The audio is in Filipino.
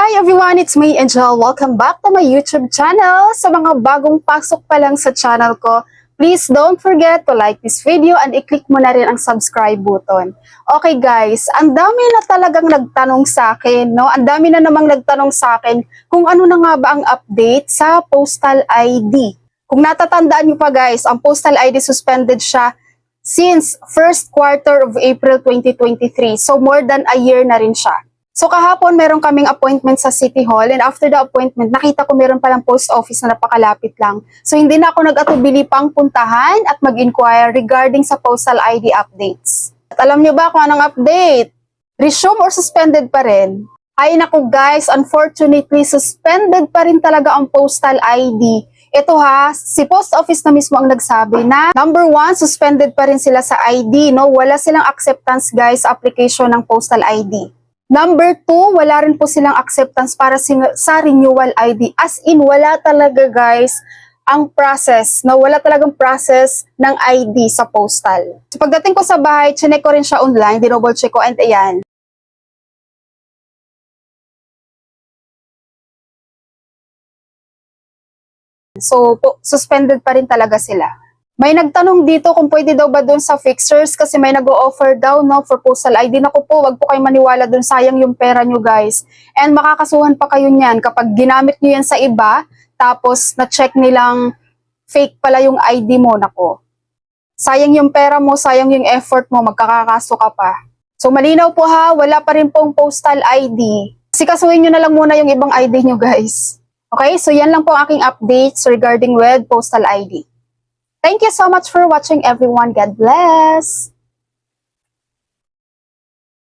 Hi everyone, it's me Angel. Welcome back to my YouTube channel. Sa mga bagong pasok pa lang sa channel ko, please don't forget to like this video and i-click mo na rin ang subscribe button. Okay guys, ang dami na talagang nagtanong sa akin, no? Ang dami na namang nagtanong sa akin kung ano na nga ba ang update sa postal ID. Kung natatandaan nyo pa guys, ang postal ID suspended siya since first quarter of April 2023. So more than a year na rin siya. So kahapon meron kaming appointment sa City Hall and after the appointment, nakita ko meron palang post office na napakalapit lang. So hindi na ako nag-atubili pang puntahan at mag-inquire regarding sa postal ID updates. At alam nyo ba kung anong update? Resume or suspended pa rin? Ay naku guys, unfortunately suspended pa rin talaga ang postal ID. Ito ha, si post office na mismo ang nagsabi na number 1, suspended pa rin sila sa ID, no? Wala silang acceptance guys sa application ng postal ID. Number 2, wala rin po silang acceptance para sa renewal ID. As in, wala talaga guys ang process, no? Wala talagang process ng ID sa postal. So pagdating ko sa bahay, chinek ko rin siya online, dinouble check ko and ayan. So, suspended pa rin talaga sila. May nagtanong dito kung pwede daw ba doon sa fixers kasi may nag-o-offer daw no for postal ID. Naku po, wag po kayo maniwala doon, sayang yung pera nyo guys. And makakasuhan pa kayo niyan kapag ginamit nyo yan sa iba tapos na-check nilang fake pala yung ID mo. Naku, sayang yung pera mo, sayang yung effort mo, magkakakaso ka pa. So malinaw po ha, wala pa rin pong postal ID. Sikasuhin nyo na lang muna yung ibang ID nyo guys. Okay, so yan lang po ang aking updates regarding with postal ID. Thank you so much for watching everyone. God bless!